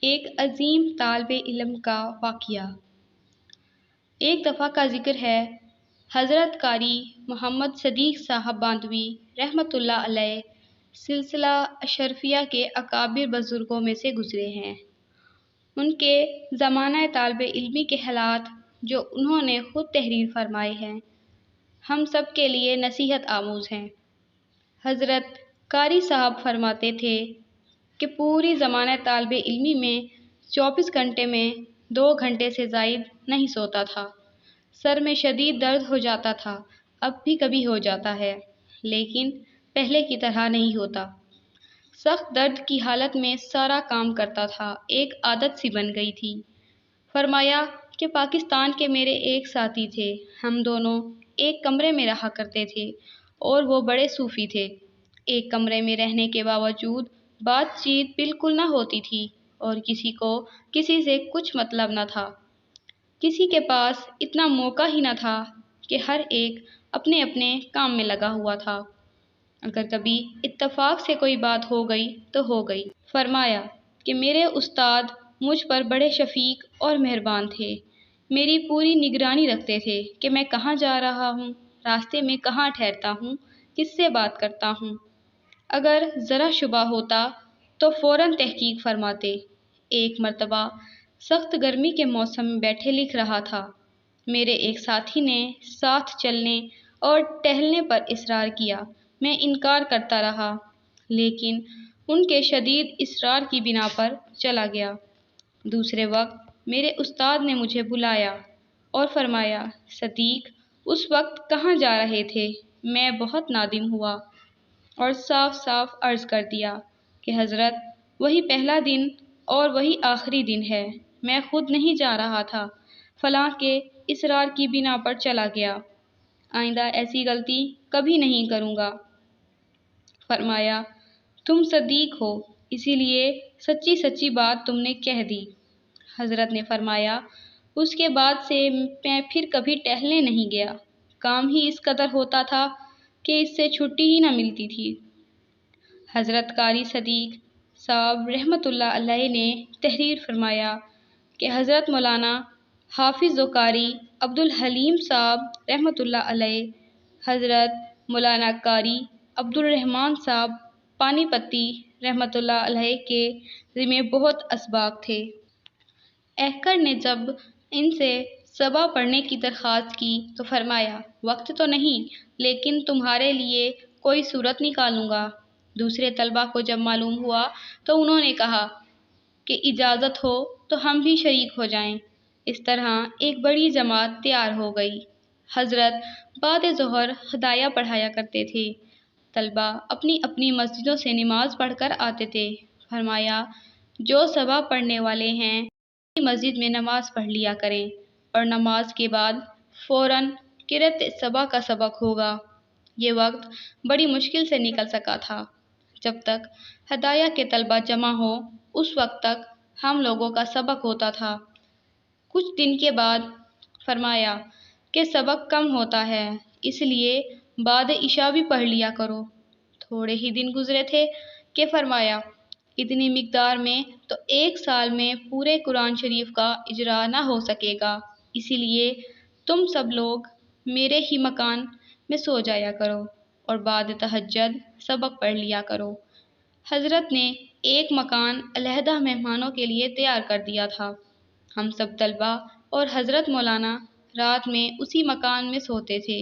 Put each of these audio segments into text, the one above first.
ایک عظیم طالب علم کا واقعہ۔ ایک دفعہ کا ذکر ہے، حضرت قاری محمد صدیق صاحب باندھوی رحمۃ اللہ علیہ سلسلہ اشرفیہ کے اکابر بزرگوں میں سے گزرے ہیں۔ ان کے زمانہ طالب علمی کے حالات جو انہوں نے خود تحریر فرمائے ہیں، ہم سب کے لیے نصیحت آموز ہیں۔ حضرت قاری صاحب فرماتے تھے کہ پوری زمانہ طالب علمی میں 24 گھنٹے میں 2 گھنٹے سے زائد نہیں سوتا تھا۔ سر میں شدید درد ہو جاتا تھا، اب بھی کبھی ہو جاتا ہے، لیکن پہلے کی طرح نہیں ہوتا۔ سخت درد کی حالت میں سارا کام کرتا تھا، ایک عادت سی بن گئی تھی۔ فرمایا کہ پاکستان کے میرے ایک ساتھی تھے، ہم دونوں ایک کمرے میں رہا کرتے تھے اور وہ بڑے صوفی تھے۔ ایک کمرے میں رہنے کے باوجود بات چیت بالکل نہ ہوتی تھی اور کسی کو کسی سے کچھ مطلب نہ تھا۔ کسی کے پاس اتنا موقع ہی نہ تھا کہ ہر ایک اپنے اپنے کام میں لگا ہوا تھا۔ اگر کبھی اتفاق سے کوئی بات ہو گئی تو ہو گئی۔ فرمایا کہ میرے استاد مجھ پر بڑے شفیق اور مہربان تھے، میری پوری نگرانی رکھتے تھے کہ میں کہاں جا رہا ہوں، راستے میں کہاں ٹھہرتا ہوں، کس سے بات کرتا ہوں۔ اگر ذرا شبہ ہوتا تو فوراً تحقیق فرماتے۔ ایک مرتبہ سخت گرمی کے موسم میں بیٹھے لکھ رہا تھا، میرے ایک ساتھی نے ساتھ چلنے اور ٹہلنے پر اصرار کیا، میں انکار کرتا رہا، لیکن ان کے شدید اصرار کی بنا پر چلا گیا۔ دوسرے وقت میرے استاد نے مجھے بلایا اور فرمایا، صدیق اس وقت کہاں جا رہے تھے؟ میں بہت نادم ہوا اور صاف صاف عرض کر دیا کہ حضرت وہی پہلا دن اور وہی آخری دن ہے، میں خود نہیں جا رہا تھا، فلاں کے اصرار کی بنا پر چلا گیا، آئندہ ایسی غلطی کبھی نہیں کروں گا۔ فرمایا تم صدیق ہو، اسی لیے سچی سچی بات تم نے کہہ دی۔ حضرت نے فرمایا اس کے بعد سے میں پھر کبھی ٹہلنے نہیں گیا، کام ہی اس قدر ہوتا تھا کہ اس سے چھٹی ہی نہ ملتی تھی۔ حضرت قاری صدیق صاحب رحمۃ اللہ علیہ نے تحریر فرمایا کہ حضرت مولانا حافظ و قاری عبدالحلیم صاحب رحمۃ اللہ علیہ، حضرت مولانا قاری عبدالرحمن صاحب پانی پتی رحمۃ اللہ علیہ کے ذمے بہت اسباق تھے۔ احقر نے جب ان سے صبا پڑھنے کی درخواست کی تو فرمایا وقت تو نہیں، لیکن تمہارے لیے کوئی صورت نکالوں گا۔ دوسرے طلباء کو جب معلوم ہوا تو انہوں نے کہا کہ اجازت ہو تو ہم بھی شریک ہو جائیں۔ اس طرح ایک بڑی جماعت تیار ہو گئی۔ حضرت بعد ظہر ہدایہ پڑھایا کرتے تھے، طلباء اپنی اپنی مسجدوں سے نماز پڑھ کر آتے تھے۔ فرمایا جو صبا پڑھنے والے ہیں اپنی مسجد میں نماز پڑھ لیا کریں اور نماز کے بعد فوراً قرأت صبا کا سبق ہوگا۔ یہ وقت بڑی مشکل سے نکل سکا تھا، جب تک ہدایہ کے طلباء جمع ہوں اس وقت تک ہم لوگوں کا سبق ہوتا تھا۔ کچھ دن کے بعد فرمایا کہ سبق کم ہوتا ہے، اس لیے بعد عشاء بھی پڑھ لیا کرو۔ تھوڑے ہی دن گزرے تھے کہ فرمایا اتنی مقدار میں تو 1 سال میں پورے قرآن شریف کا اجرا نہ ہو سکے گا، اسی لیے تم سب لوگ میرے ہی مکان میں سو جایا کرو اور بعد تہجد سبق پڑھ لیا کرو۔ حضرت نے ایک مکان علیحدہ مہمانوں کے لیے تیار کر دیا تھا۔ ہم سب طلباء اور حضرت مولانا رات میں اسی مکان میں سوتے تھے۔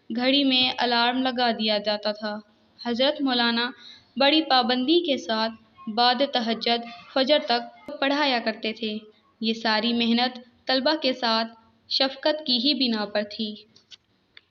گھڑی میں الارم لگا دیا جاتا تھا۔ حضرت مولانا بڑی پابندی کے ساتھ بعد تہجد فجر تک پڑھایا کرتے تھے۔ یہ ساری محنت طلباء کے ساتھ شفقت کی ہی بنا پر تھی۔